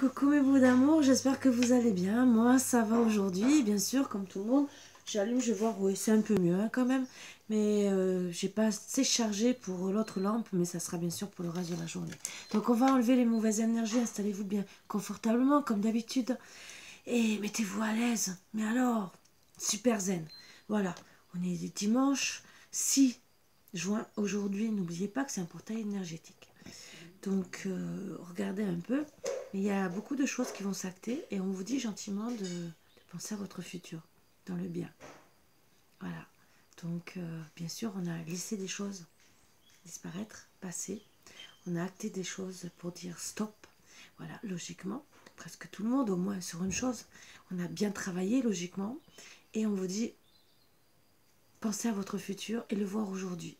coucou mes bouts d'amour, j'espère que vous allez bien. Moi ça va aujourd'hui, bien sûr, comme tout le monde. J'allume, je vais voir, oui c'est un peu mieux hein, quand même. Mais j'ai pas assez chargé pour l'autre lampe, mais ça sera bien sûr pour le reste de la journée. Donc on va enlever les mauvaises énergies, installez-vous bien confortablement comme d'habitude. Et mettez-vous à l'aise. Mais alors, super zen. Voilà, on est dimanche 6 juin. Aujourd'hui, n'oubliez pas que c'est un portail énergétique. Donc, regardez un peu. Mais il y a beaucoup de choses qui vont s'acter et on vous dit gentiment de penser à votre futur, dans le bien. Voilà. Donc, bien sûr, on a laissé des choses disparaître, passer. On a acté des choses pour dire stop. Voilà, logiquement, presque tout le monde, au moins sur une chose. On a bien travaillé, logiquement. Et on vous dit, pensez à votre futur et le voir aujourd'hui,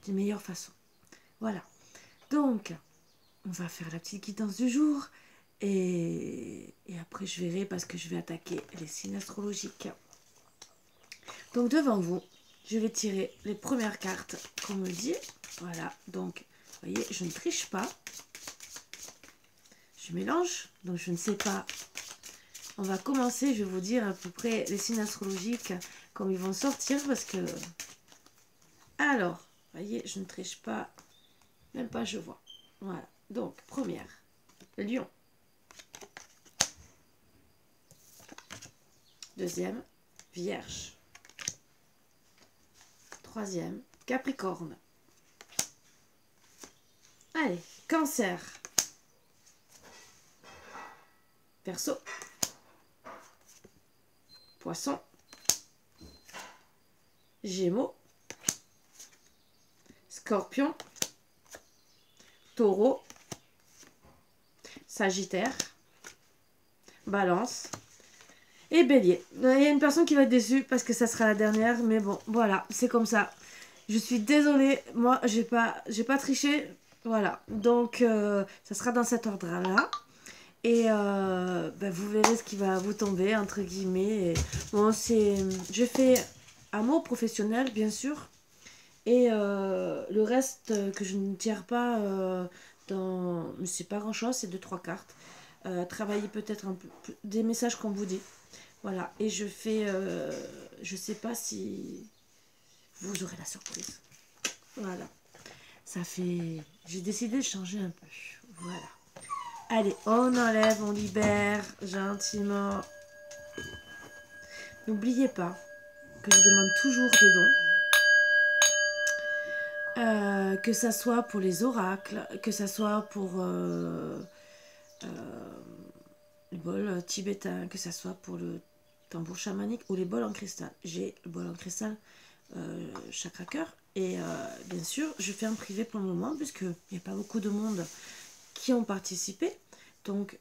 d'une meilleure façon. Voilà. Donc, on va faire la petite guidance du jour. Et après, je verrai parce que je vais attaquer les signes astrologiques. Donc, devant vous, je vais tirer les premières cartes qu'on me dit. Voilà. Donc, vous voyez, je ne triche pas. Je mélange. Donc, je ne sais pas. On va commencer. Je vais vous dire à peu près les signes astrologiques comme ils vont sortir. Parce que... Alors, vous voyez, je ne triche pas. Même pas, je vois. Voilà. Donc, première. Lion. Deuxième, Vierge. Troisième, Capricorne. Allez, Cancer. Verseau. Poisson. Gémeaux. Scorpion. Taureau. Sagittaire. Balance. Et Bélier. Il y a une personne qui va être déçue parce que ça sera la dernière. Mais bon, voilà, c'est comme ça. Je suis désolée. Moi, j'ai pas triché. Voilà. Donc, ça sera dans cet ordre-là. Et ben, vous verrez ce qui va vous tomber, entre guillemets. Et, bon, je fais amour professionnel, bien sûr. Et le reste que je ne tire pas dans... C'est pas grand-chose, c'est 2-3 cartes. Travailler peut-être un peu des messages qu'on vous dit. Voilà, et je fais, je sais pas si vous aurez la surprise. Voilà, ça fait, j'ai décidé de changer un peu. Voilà. Allez, on enlève, on libère gentiment. N'oubliez pas que je demande toujours des dons. Que ça soit pour les oracles, que ça soit pour le bol tibétain, que ça soit pour le tambour chamanique ou les bols en cristal. J'ai le bol en cristal chakra cœur et bien sûr je fais un privé pour le moment puisqu'il n'y a pas beaucoup de monde qui ont participé, donc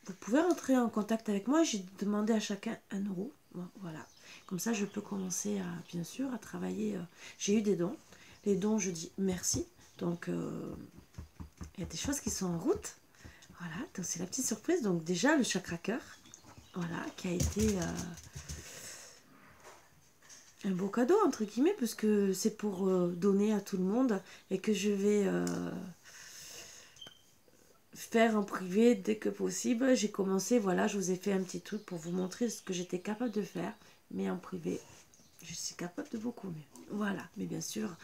vous pouvez rentrer en contact avec moi. J'ai demandé à chacun 1 euro. Bon, voilà, comme ça je peux commencer à, bien sûr, à travailler. J'ai eu des dons, les dons je dis merci, donc il y a des choses qui sont en route. Voilà, donc c'est la petite surprise. Donc déjà le chakra cœur, voilà, qui a été un beau cadeau entre guillemets, puisque c'est pour donner à tout le monde et que je vais faire en privé dès que possible. J'ai commencé, voilà, je vous ai fait un petit truc pour vous montrer ce que j'étais capable de faire, mais en privé je suis capable de beaucoup mieux. Voilà, mais bien sûr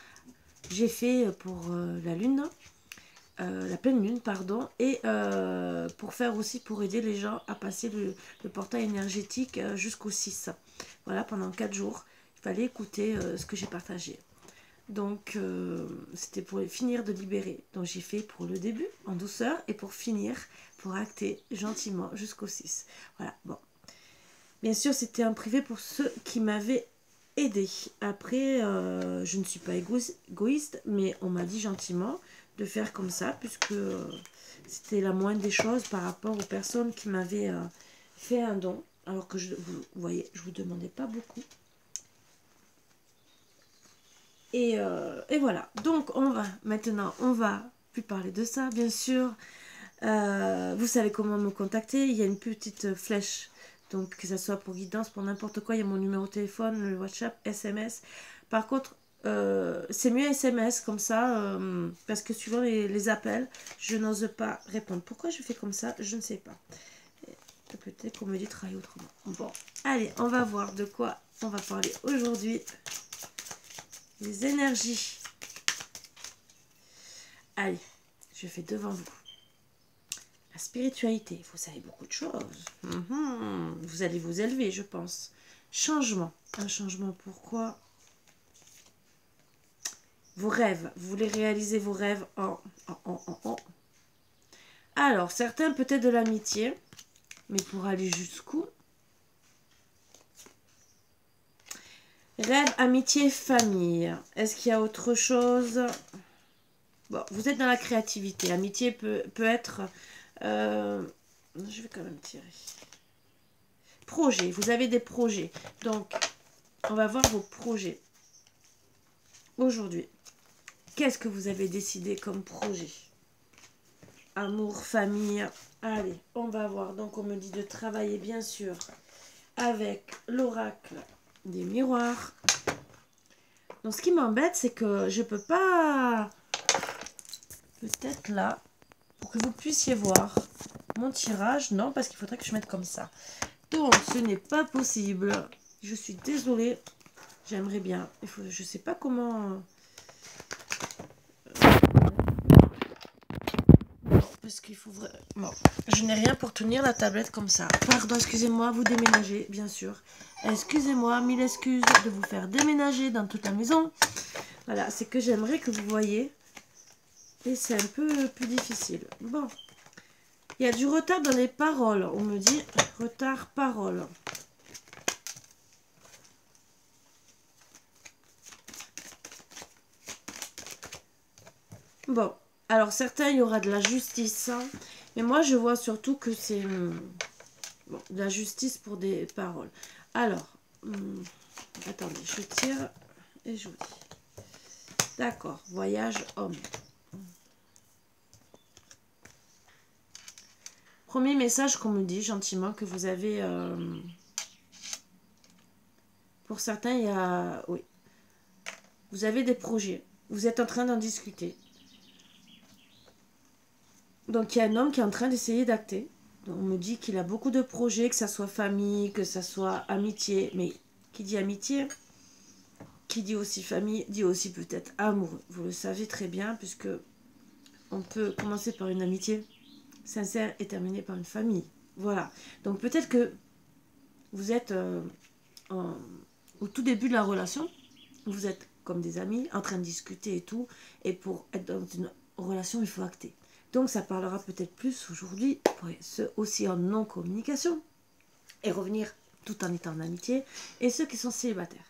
j'ai fait pour la lune, la pleine lune, pardon, et pour faire aussi, pour aider les gens à passer le portail énergétique jusqu'au 6. Voilà, pendant 4 jours, il fallait écouter ce que j'ai partagé. Donc, c'était pour finir de libérer. Donc, j'ai fait pour le début, en douceur, et pour finir, pour acter gentiment jusqu'au 6. Voilà, bon. Bien sûr, c'était un privé pour ceux qui m'avaient aidé. Après, je ne suis pas égoïste, mais on m'a dit gentiment de faire comme ça, puisque c'était la moindre des choses par rapport aux personnes qui m'avaient fait un don, alors que vous voyez, je vous demandais pas beaucoup. Et voilà, donc maintenant on va plus parler de ça, bien sûr. Vous savez comment me contacter, il y a une petite flèche, donc que ça soit pour guidance, pour n'importe quoi, il y a mon numéro de téléphone, le WhatsApp, SMS. Par contre, c'est mieux SMS comme ça, parce que suivant les appels, je n'ose pas répondre. Pourquoi je fais comme ça, je ne sais pas. Peut-être qu'on me dit travailler autrement. Bon, allez, on va voir de quoi on va parler aujourd'hui. Les énergies. Allez, je fais devant vous. La spiritualité, vous savez beaucoup de choses. Vous allez vous élever, je pense. Changement. Un changement, pourquoi? Vos rêves. Vous voulez réaliser vos rêves Alors, certains peut-être de l'amitié. Mais pour aller jusqu'où? Rêve, amitié, famille. Est-ce qu'il y a autre chose? Bon, vous êtes dans la créativité. Amitié peut être... je vais quand même tirer. Projet. Vous avez des projets. Donc, on va voir vos projets. Aujourd'hui, qu'est-ce que vous avez décidé comme projet? Amour, famille. Allez, on va voir. Donc, on me dit de travailler, bien sûr, avec l'oracle des miroirs. Donc, ce qui m'embête, c'est que je peux pas... Peut-être là, pour que vous puissiez voir mon tirage. Non, parce qu'il faudrait que je mette comme ça. Donc, ce n'est pas possible. Je suis désolée. J'aimerais bien. Je sais pas comment... Parce qu'il faut vraiment... Bon, je n'ai rien pour tenir la tablette comme ça. Pardon, excusez-moi, vous déménagez, bien sûr. Excusez-moi, mille excuses de vous faire déménager dans toute la maison. Voilà, c'est que j'aimerais que vous voyez. Et c'est un peu plus difficile. Bon. Il y a du retard dans les paroles. On me dit retard parole. Bon. Alors, certains, il y aura de la justice. Hein, mais moi, je vois surtout que c'est bon, de la justice pour des paroles. Alors, attendez, je tire et je vous dis. D'accord, voyage homme. Premier message qu'on me dit gentiment que vous avez... pour certains, il y a... Oui. Vous avez des projets. Vous êtes en train d'en discuter. Donc, il y a un homme qui est en train d'essayer d'acter. On me dit qu'il a beaucoup de projets, que ça soit famille, que ça soit amitié. Mais qui dit amitié, qui dit aussi famille, dit aussi peut-être amoureux. Vous le savez très bien, puisque on peut commencer par une amitié sincère et terminer par une famille. Voilà. Donc, peut-être que vous êtes au tout début de la relation. Vous êtes comme des amis, en train de discuter et tout. Et pour être dans une relation, il faut acter. Donc, ça parlera peut-être plus aujourd'hui pour ceux aussi en non-communication et revenir tout en étant en amitié et ceux qui sont célibataires.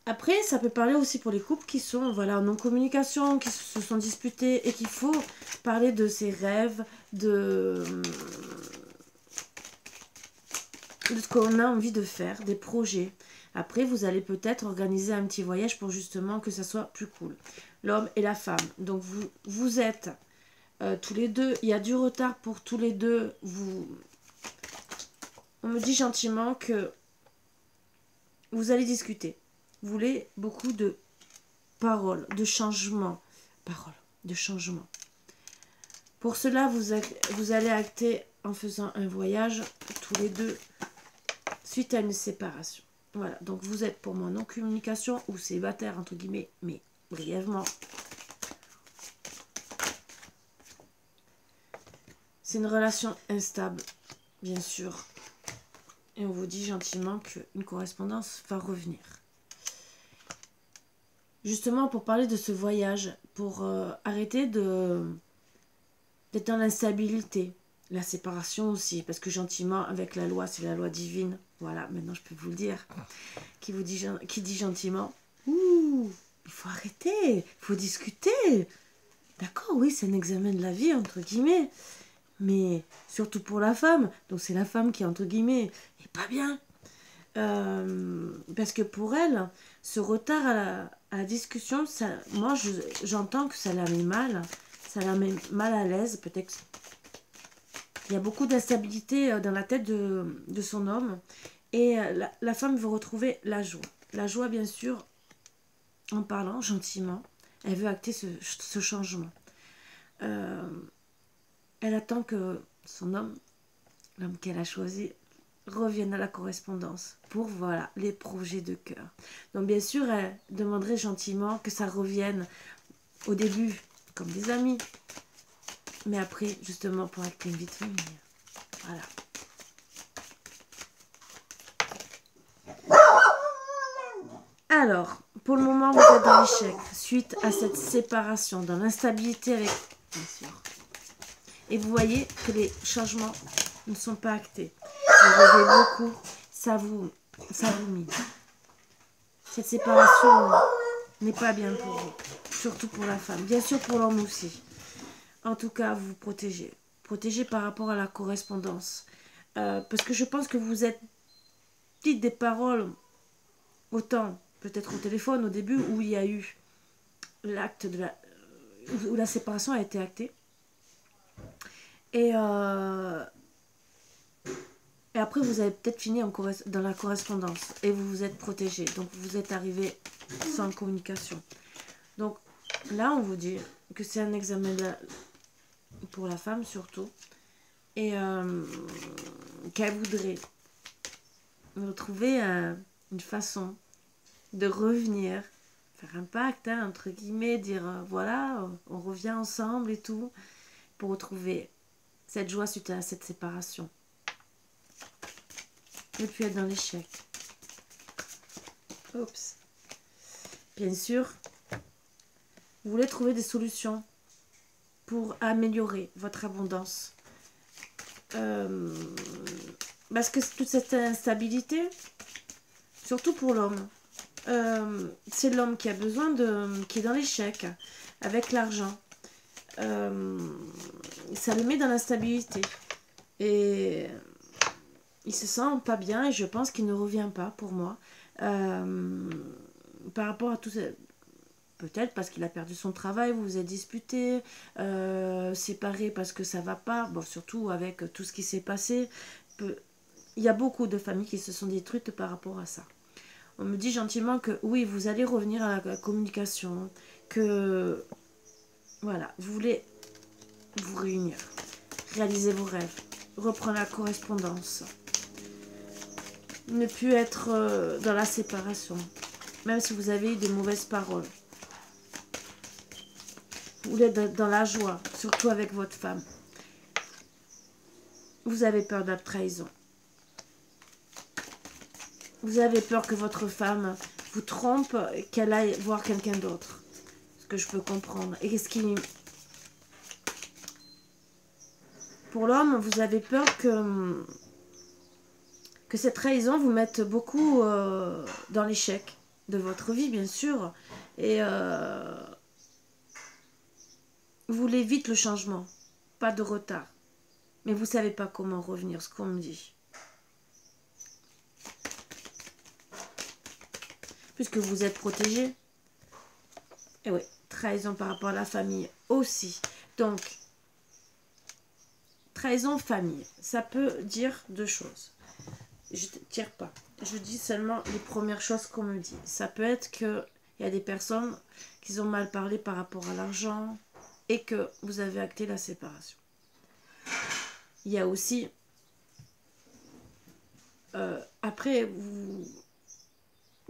Après, ça peut parler aussi pour les couples qui sont voilà, en non-communication, qui se sont disputés et qu'il faut parler de ses rêves, de ce qu'on a envie de faire, des projets. Après, vous allez peut-être organiser un petit voyage pour justement que ça soit plus cool. L'homme et la femme. Donc, vous êtes tous les deux. Il y a du retard pour tous les deux. On me dit gentiment que vous allez discuter. Vous voulez beaucoup de paroles, de changements. Paroles, de changements. Pour cela, vous allez acter en faisant un voyage tous les deux suite à une séparation. Voilà, donc vous êtes pour moi non-communication ou célibataire, entre guillemets, mais brièvement. C'est une relation instable, bien sûr. Et on vous dit gentiment qu'une correspondance va revenir. Justement, pour parler de ce voyage, pour arrêter d'être dans l'instabilité. La séparation aussi, parce que gentiment, avec la loi, c'est la loi divine. Voilà, maintenant je peux vous le dire. Qui dit gentiment, ouh, il faut arrêter, il faut discuter. D'accord, oui, c'est un examen de la vie, entre guillemets. Mais surtout pour la femme. Donc c'est la femme qui, entre guillemets, est pas bien. Parce que pour elle, ce retard à la discussion, ça, moi j'entends que ça la met mal. Ça la met mal à l'aise, peut-être. Il y a beaucoup d'instabilité dans la tête de son homme. Et la femme veut retrouver la joie. La joie, bien sûr, en parlant gentiment. Elle veut acter ce changement. Elle attend que son homme, l'homme qu'elle a choisi, revienne à la correspondance pour, voilà, les projets de cœur. Donc, bien sûr, elle demanderait gentiment que ça revienne au début comme des amis. Mais après, justement, pour acter une vie de famille. Voilà. Alors, pour le moment, vous êtes dans l'échec suite à cette séparation, dans l'instabilité avec... Bien sûr. Et vous voyez que les changements ne sont pas actés. Vous rêvez beaucoup, ça vous mine. Cette séparation n'est pas bien pour vous, surtout pour la femme. Bien sûr pour l'homme aussi. En tout cas, vous vous protégez. Protégez par rapport à la correspondance. Parce que je pense que vous êtes dites des paroles, autant peut-être au téléphone au début, où il y a eu l'acte de la... où la séparation a été actée. Et après, vous avez peut-être fini dans la correspondance. Et vous vous êtes protégé. Donc, vous êtes arrivé sans communication. Donc, là, on vous dit que c'est un examen pour la femme, surtout. Et qu'elle voudrait retrouver une façon de revenir, faire un pacte, hein, entre guillemets, dire voilà, on revient ensemble et tout, pour retrouver cette joie suite à cette séparation. Et puis être dans l'échec. Oups. Bien sûr, vous voulez trouver des solutions pour améliorer votre abondance. Parce que toute cette instabilité, surtout pour l'homme, c'est l'homme qui a besoin qui est dans l'échec avec l'argent. Ça le met dans l'instabilité. Et il se sent pas bien et je pense qu'il ne revient pas pour moi. Par rapport à tout ça. Peut-être parce qu'il a perdu son travail, vous vous êtes disputé, séparé parce que ça va pas. Bon, surtout avec tout ce qui s'est passé. Il y a beaucoup de familles qui se sont détruites par rapport à ça. On me dit gentiment que oui, vous allez revenir à la communication, que voilà, vous voulez vous réunir, réaliser vos rêves, reprendre la correspondance, ne plus être dans la séparation, même si vous avez eu de mauvaises paroles. Vous voulez être dans la joie, surtout avec votre femme. Vous avez peur de la trahison. Vous avez peur que votre femme vous trompe, qu'elle aille voir quelqu'un d'autre. Ce que je peux comprendre. Et qu'est-ce qui... Pour l'homme, vous avez peur que cette trahison vous mette beaucoup dans l'échec de votre vie, bien sûr. Et vous voulez vite le changement. Pas de retard. Mais vous ne savez pas comment revenir, ce qu'on me dit. Puisque vous êtes protégé. Et oui, trahison par rapport à la famille aussi. Donc, trahison famille, ça peut dire deux choses. Je ne tire pas. Je dis seulement les premières choses qu'on me dit. Ça peut être qu'il y a des personnes qui ont mal parlé par rapport à l'argent et que vous avez acté la séparation. Il y a aussi... après,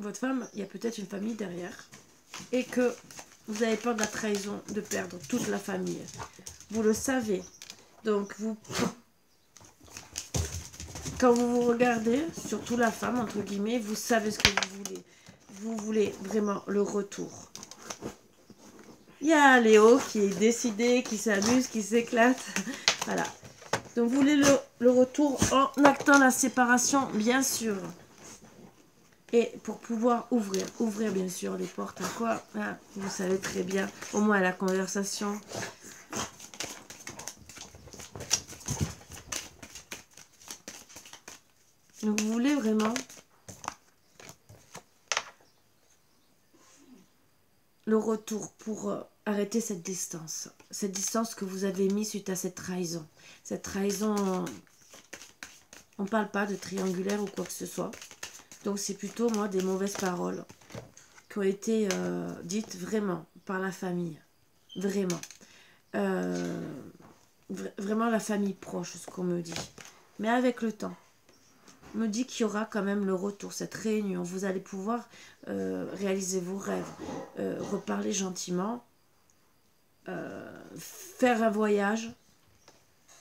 votre femme, il y a peut-être une famille derrière et que vous avez peur de la trahison, de perdre toute la famille. Vous le savez. Donc, quand vous vous regardez, surtout la femme, entre guillemets, vous savez ce que vous voulez. Vous voulez vraiment le retour. Il y a Léo qui est décidé, qui s'amuse, qui s'éclate. Voilà. Donc, vous voulez le retour en actant la séparation, bien sûr. Et pour pouvoir ouvrir bien sûr les portes à quoi, hein, vous savez très bien, au moins à la conversation. Donc vous voulez vraiment le retour pour arrêter cette distance. Cette distance que vous avez mise suite à cette trahison. Cette trahison, on ne parle pas de triangulaire ou quoi que ce soit. Donc c'est plutôt, moi, des mauvaises paroles qui ont été dites vraiment par la famille. Vraiment. Vraiment la famille proche, ce qu'on me dit. Mais avec le temps, on me dit qu'il y aura quand même le retour, cette réunion. Vous allez pouvoir réaliser vos rêves, reparler gentiment, faire un voyage.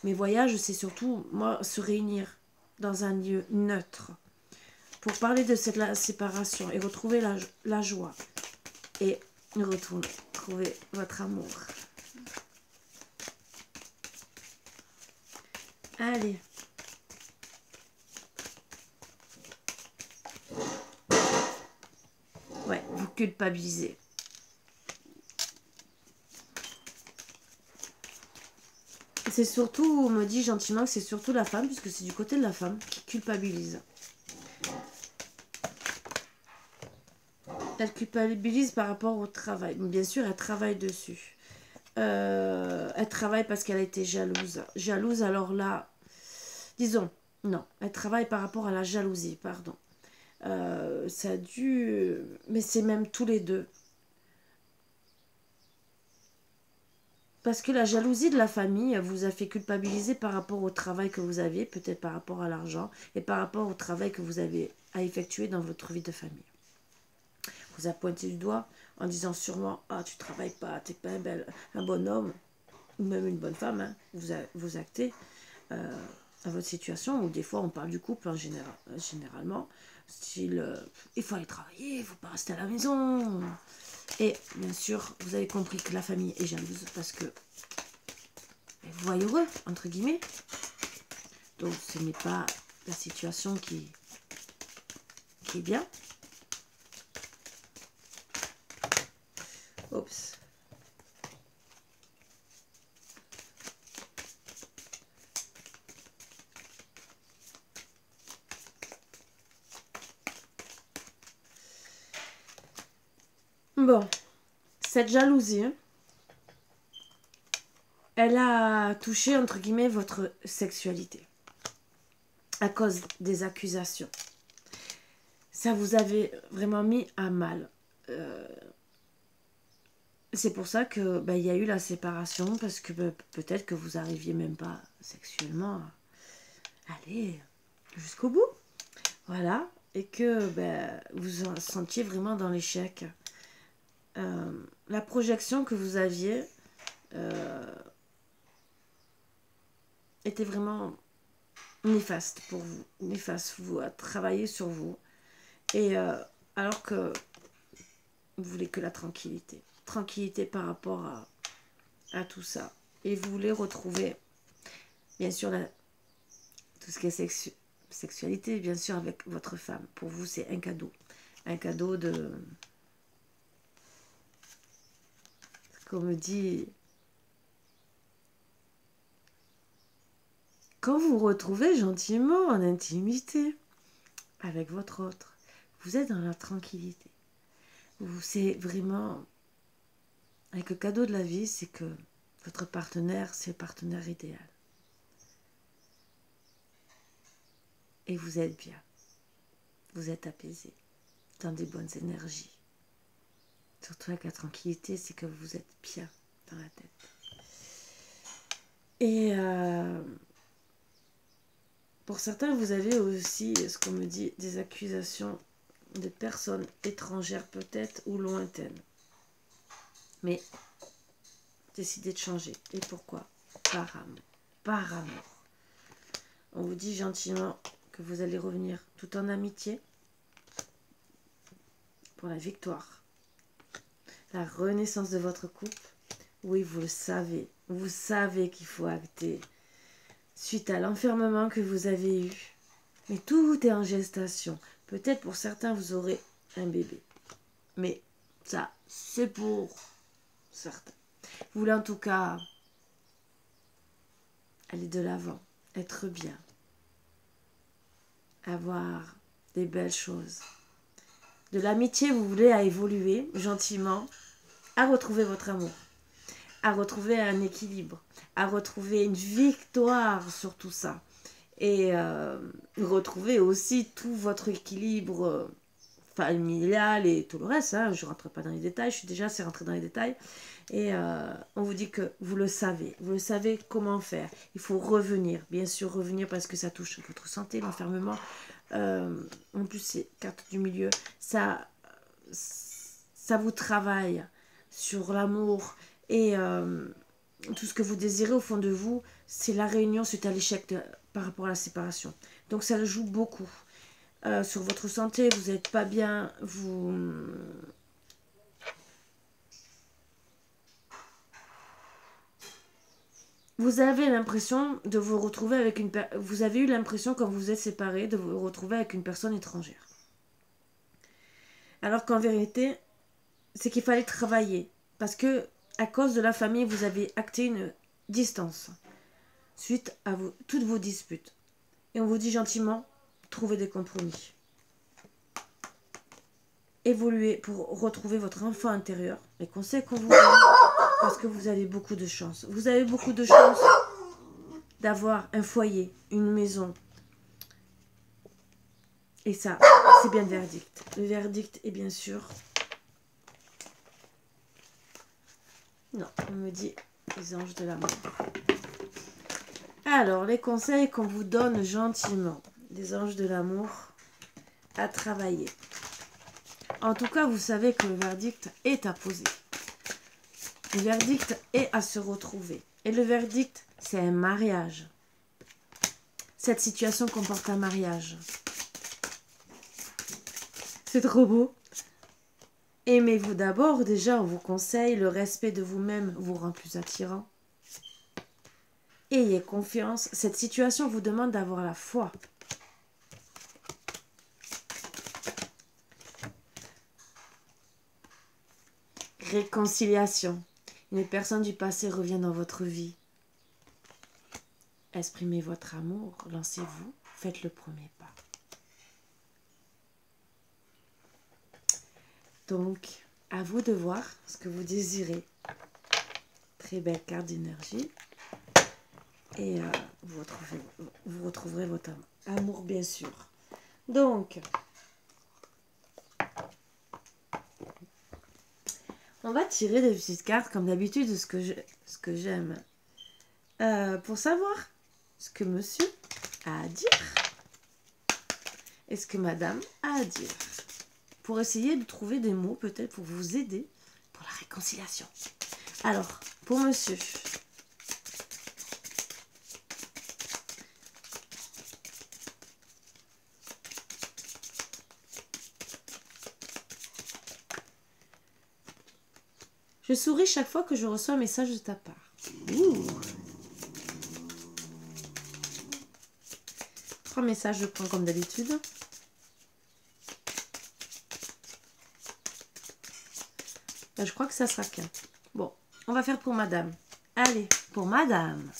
Mais voyage, c'est surtout, moi, se réunir dans un lieu neutre pour parler de cette séparation et retrouver la joie et retrouver votre amour. Allez. Ouais, vous culpabilisez. C'est surtout, on me dit gentiment que c'est surtout la femme, puisque c'est du côté de la femme qui culpabilise. Elle culpabilise par rapport au travail. Bien sûr, elle travaille dessus. Elle travaille parce qu'elle a été jalouse. Jalouse, alors là, disons, non, elle travaille par rapport à la jalousie, pardon. Ça a dû... Mais c'est même tous les deux. Parce que la jalousie de la famille vous a fait culpabiliser par rapport au travail que vous aviez, peut-être par rapport à l'argent, et par rapport au travail que vous avez à effectuer dans votre vie de famille. Vous a pointé du doigt en disant sûrement « Ah, tu travailles pas, t'es pas un bon homme, ou même une bonne femme, hein. » Vous actez à votre situation, ou des fois on parle du couple généralement, style il faut aller travailler, il faut pas rester à la maison. Et bien sûr, vous avez compris que la famille est jalouse parce que vous voyez heureux, entre guillemets. Donc ce n'est pas la situation qui est bien. Oups. Bon, cette jalousie, elle a touché, entre guillemets, votre sexualité à cause des accusations. Ça vous avait vraiment mis à mal. C'est pour ça que il y a eu la séparation, parce que peut-être que vous n'arriviez même pas sexuellement à aller jusqu'au bout. Voilà. Et que vous en sentiez vraiment dans l'échec. La projection que vous aviez était vraiment néfaste pour vous. Néfaste, vous à travailler sur vous. Et alors que vous voulez que la tranquillité. Tranquillité par rapport à tout ça. Et vous voulez retrouver, bien sûr, tout ce qui est sexualité, bien sûr, avec votre femme. Pour vous, c'est un cadeau. Un cadeau de... Comme me dit... Quand vous vous retrouvez gentiment en intimité avec votre autre, vous êtes dans la tranquillité. C'est vraiment... Avec le cadeau de la vie, c'est que votre partenaire, c'est le partenaire idéal. Et vous êtes bien. Vous êtes apaisé, dans des bonnes énergies. Surtout avec la tranquillité, c'est que vous êtes bien dans la tête. Et pour certains, vous avez aussi, ce qu'on me dit, des accusations de personnes étrangères peut-être ou lointaines. Mais décidez de changer. Et pourquoi? Par amour. Par amour. On vous dit gentiment que vous allez revenir tout en amitié pour la victoire. La renaissance de votre couple. Oui, vous le savez. Vous savez qu'il faut acter suite à l'enfermement que vous avez eu. Mais tout est en gestation. Peut-être pour certains, vous aurez un bébé. Mais ça, c'est pour certains. Vous voulez en tout cas aller de l'avant, être bien, avoir des belles choses. De l'amitié, vous voulez à évoluer gentiment à retrouver votre amour, à retrouver un équilibre, à retrouver une victoire sur tout ça. Et retrouver aussi tout votre équilibre familial et tout le reste. Hein. Je ne rentre pas dans les détails, je suis déjà assez rentrée dans les détails. Et on vous dit que vous le savez comment faire. Il faut revenir, bien sûr revenir parce que ça touche votre santé, l'enfermement. En plus, c'est carte du milieu. Ça vous travaille sur l'amour et tout ce que vous désirez au fond de vous. C'est la réunion suite à l'échec par rapport à la séparation. Donc ça joue beaucoup sur votre santé. Vous n'êtes pas bien, vous avez l'impression de vous retrouver avec une personne. Vous avez eu l'impression quand vous êtes séparés de vous retrouver avec une personne étrangère. Alors qu'en vérité, c'est qu'il fallait travailler. Parce que à cause de la famille, vous avez acté une distance suite à toutes vos disputes. Et on vous dit gentiment, trouvez des compromis. Évoluez pour retrouver votre enfant intérieur. Les conseils qu'on vous donne, parce que vous avez beaucoup de chance. Vous avez beaucoup de chance d'avoir un foyer, une maison. Et ça, c'est bien le verdict. Le verdict est bien sûr... Non, on me dit les anges de l'amour. Alors, les conseils qu'on vous donne gentiment, des anges de l'amour, à travailler. En tout cas, vous savez que le verdict est à poser. Le verdict est à se retrouver. Et le verdict, c'est un mariage. Cette situation comporte un mariage. C'est trop beau. Aimez-vous d'abord. Déjà, on vous conseille, le respect de vous-même vous rend plus attirant. Ayez confiance. Cette situation vous demande d'avoir la foi. Réconciliation. Une personne du passé revient dans votre vie. Exprimez votre amour. Lancez-vous. Faites le premier pas. Donc, à vous de voir ce que vous désirez. Très belle carte d'énergie. Et vous retrouverez votre amour, bien sûr. Donc, on va tirer des petites cartes, comme d'habitude, de ce que j'aime. Pour savoir ce que monsieur a à dire. Et ce que madame a à dire. Pour essayer de trouver des mots, peut-être, pour vous aider pour la réconciliation. Alors, pour monsieur... Je souris chaque fois que je reçois un message de ta part. Ouh. 3 messages, je prends comme d'habitude. Ben, je crois que ça sera qu'un. Bon, on va faire pour madame. Allez, pour madame.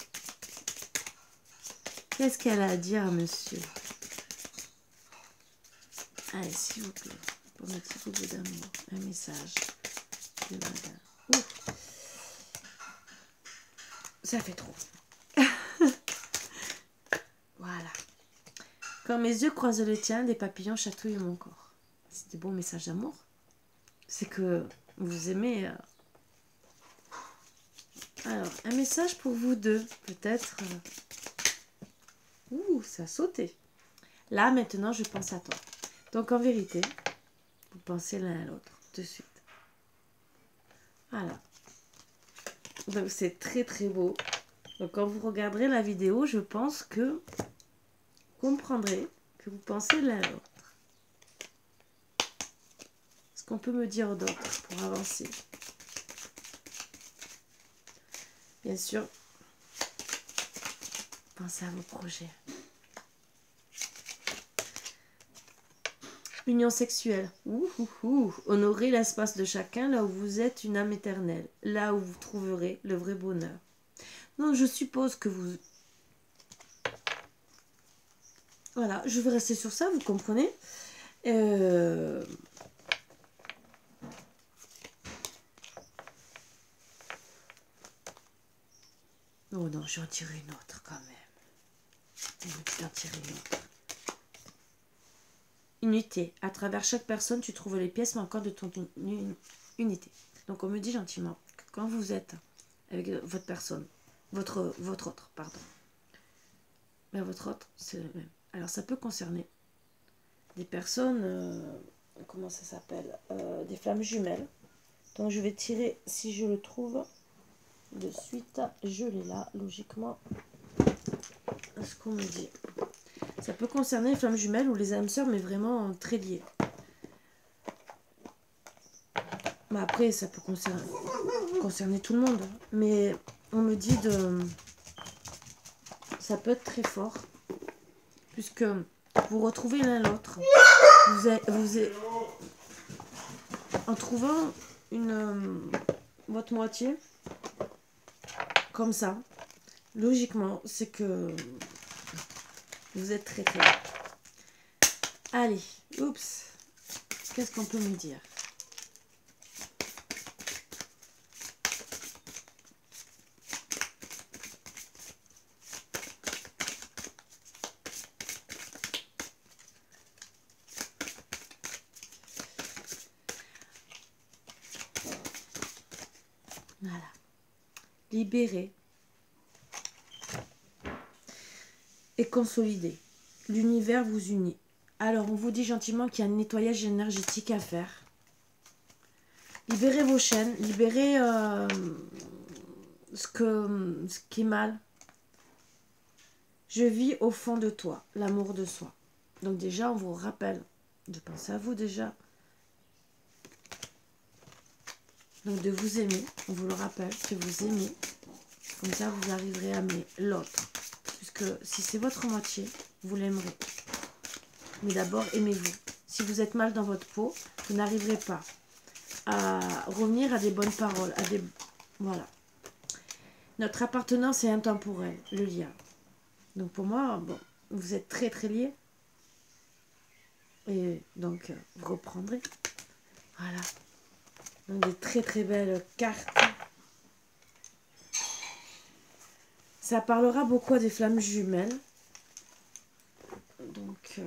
Qu'est-ce qu'elle a à dire à monsieur? Allez, s'il vous plaît, pour notre petit bout d'amour, un message de madame. Ouh. Ça fait trop. Voilà. Quand mes yeux croisent le tien, des papillons chatouillent mon corps. C'est des beaux messages d'amour. C'est que vous aimez... Alors, un message pour vous deux. Peut-être... Ouh, ça a sauté. Là, maintenant, je pense à toi. Donc, en vérité, vous pensez l'un à l'autre. De suite. Voilà. Donc, c'est très, très beau. Donc, quand vous regarderez la vidéo, je pense que vous comprendrez que vous pensez l'un à l'autre. Ce qu'on peut me dire d'autre pour avancer. Bien sûr, pensez à vos projets. Union sexuelle. Honorez l'espace de chacun là où vous êtes une âme éternelle. Là où vous trouverez le vrai bonheur. Donc, je suppose que vous... Voilà, je vais rester sur ça, vous comprenez. Oh non, je vais en tirer une autre quand même. Je vais en tirer une autre. Unité. À travers chaque personne, tu trouves les pièces manquantes de ton unité. Donc on me dit gentiment que quand vous êtes avec votre personne, votre autre, pardon. Ben, votre autre, c'est le même. Alors ça peut concerner des personnes, comment ça s'appelle, des flammes jumelles. Donc je vais tirer, si je le trouve de suite, je l'ai là, logiquement, ce qu'on me dit. Ça peut concerner les flammes jumelles ou les âmes sœurs, mais vraiment très liées. Mais après, ça peut concerner tout le monde. Mais on me dit de... Ça peut être très fort, puisque vous retrouvez l'un l'autre. En trouvant votre moitié, comme ça, logiquement, c'est que vous êtes très très bien. Allez, oups, qu'est-ce qu'on peut me dire? Voilà. Libérer et consolider. L'univers vous unit. Alors, on vous dit gentiment qu'il y a un nettoyage énergétique à faire. Libérez vos chaînes, libérez ce qui est mal. Je vis au fond de toi, l'amour de soi. Donc déjà, on vous rappelle de penser à vous déjà. Donc de vous aimer, on vous le rappelle, que vous aimez. Comme ça, vous arriverez à aimer l'autre. Puisque si c'est votre moitié, vous l'aimerez. Mais d'abord, aimez-vous. Si vous êtes mal dans votre peau, vous n'arriverez pas à revenir à des bonnes paroles, à des... Voilà. Notre appartenance est intemporelle, le lien. Donc pour moi, bon, vous êtes très très liés. Et donc, vous reprendrez. Voilà. Donc des très très belles cartes. Ça parlera beaucoup des flammes jumelles. Donc,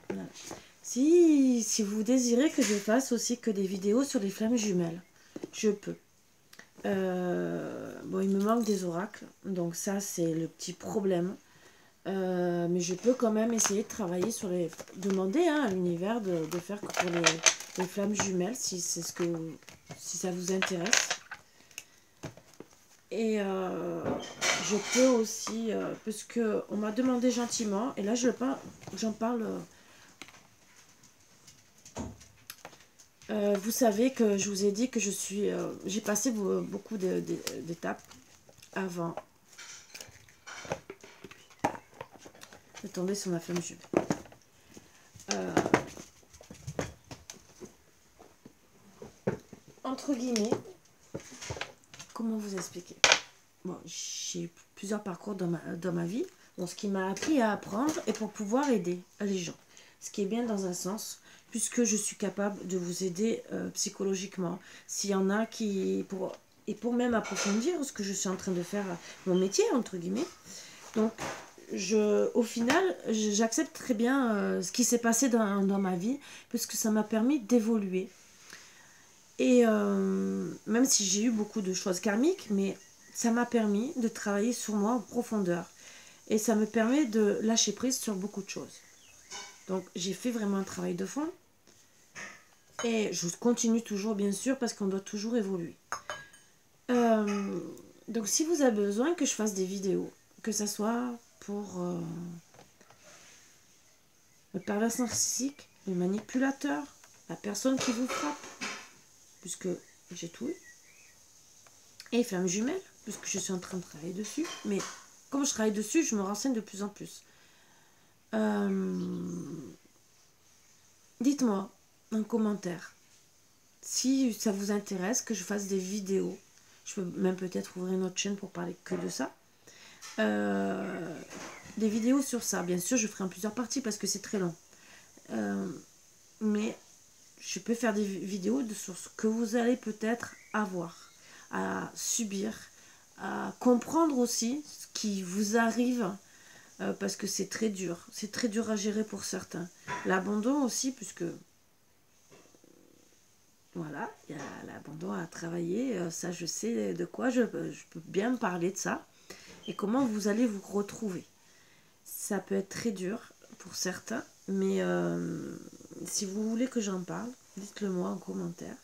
voilà. Si vous désirez que je fasse aussi que des vidéos sur les flammes jumelles, je peux. Bon, il me manque des oracles, donc ça c'est le petit problème. Mais je peux quand même essayer de travailler sur les... Demander hein, à l'univers de faire que pour les flammes jumelles, si c'est ce que... si ça vous intéresse. Et je peux aussi, parce que on m'a demandé gentiment, et là j'en parle... vous savez que je vous ai dit que je suis... j'ai passé beaucoup d'étapes avant de tomber sur ma flamme jumelle. Entre guillemets, comment vous expliquer? Bon, j'ai eu plusieurs parcours dans ma vie, bon, ce qui m'a appris à apprendre et pour pouvoir aider les gens. Ce qui est bien dans un sens, puisque je suis capable de vous aider psychologiquement. S'il y en a qui... pour même approfondir ce que je suis en train de faire, mon métier, entre guillemets. Donc, au final, j'accepte très bien ce qui s'est passé dans ma vie, puisque ça m'a permis d'évoluer. Et même si j'ai eu beaucoup de choses karmiques, mais ça m'a permis de travailler sur moi en profondeur. Et ça me permet de lâcher prise sur beaucoup de choses. Donc j'ai fait vraiment un travail de fond. Et je continue toujours, bien sûr, parce qu'on doit toujours évoluer. Donc si vous avez besoin que je fasse des vidéos, que ce soit pour le pervers narcissique, le manipulateur, la personne qui vous frappe, puisque j'ai tout eu, et flamme jumelle, puisque je suis en train de travailler dessus. Mais comme je travaille dessus, je me renseigne de plus en plus. Dites-moi en commentaire si ça vous intéresse que je fasse des vidéos. Je peux même peut-être ouvrir une autre chaîne pour parler que de ça. Des vidéos sur ça. Bien sûr, je ferai en plusieurs parties parce que c'est très long. Mais je peux faire des vidéos sur ce que vous allez peut-être avoir à subir, à comprendre aussi ce qui vous arrive, parce que c'est très dur. C'est très dur à gérer pour certains. L'abandon aussi, puisque voilà, il y a l'abandon à travailler. Ça, je sais de quoi je peux bien parler de ça. Et comment vous allez vous retrouver. Ça peut être très dur pour certains, mais si vous voulez que j'en parle, dites-le moi en commentaire.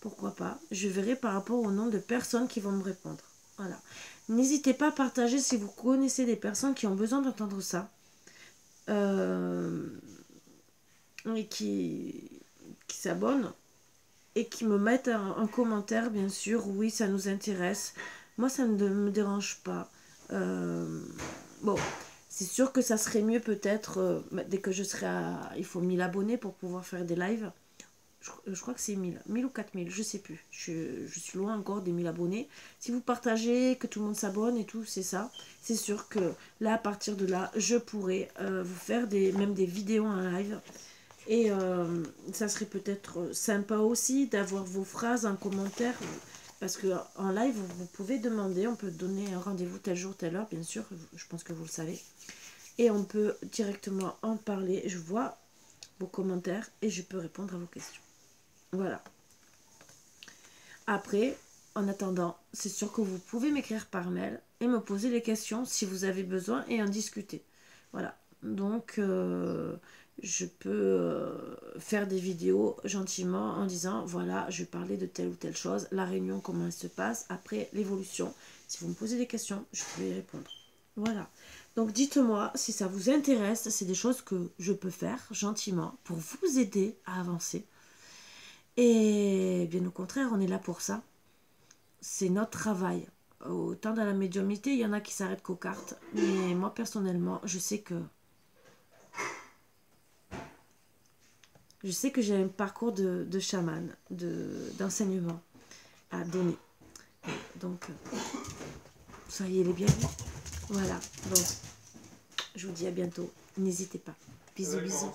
Pourquoi pas. Je verrai par rapport au nombre de personnes qui vont me répondre. Voilà. N'hésitez pas à partager si vous connaissez des personnes qui ont besoin d'entendre ça. Et qui s'abonnent et qui me mettent un commentaire, bien sûr. Oui, ça nous intéresse. Moi, ça ne me dérange pas. Bon, c'est sûr que ça serait mieux peut-être, dès que je serai à... Il faut 1000 abonnés pour pouvoir faire des lives. Je crois que c'est 1000 ou 4000, je sais plus. Je suis loin encore des 1000 abonnés. Si vous partagez, que tout le monde s'abonne et tout, c'est ça. C'est sûr que là, à partir de là, je pourrais vous faire même des vidéos en live. Et ça serait peut-être sympa aussi d'avoir vos phrases en commentaire. Parce qu'en live, vous pouvez demander, on peut donner un rendez-vous tel jour, telle heure, bien sûr. Je pense que vous le savez. Et on peut directement en parler. Je vois vos commentaires et je peux répondre à vos questions. Voilà. Après, en attendant, c'est sûr que vous pouvez m'écrire par mail et me poser les questions si vous avez besoin et en discuter. Voilà. Donc, je peux faire des vidéos gentiment en disant, voilà, je vais parler de telle ou telle chose, la réunion, comment elle se passe, après l'évolution. Si vous me posez des questions, je peux y répondre. Voilà. Donc, dites-moi si ça vous intéresse. C'est des choses que je peux faire gentiment pour vous aider à avancer. Et bien au contraire, on est là pour ça. C'est notre travail. Autant dans la médiumnité, il y en a qui s'arrêtent qu'aux cartes. Mais moi, personnellement, je sais que j'ai un parcours de chaman, d'enseignement à donner. Donc, soyez les bienvenus. Voilà. Donc, je vous dis à bientôt. N'hésitez pas. Bisous, bisous.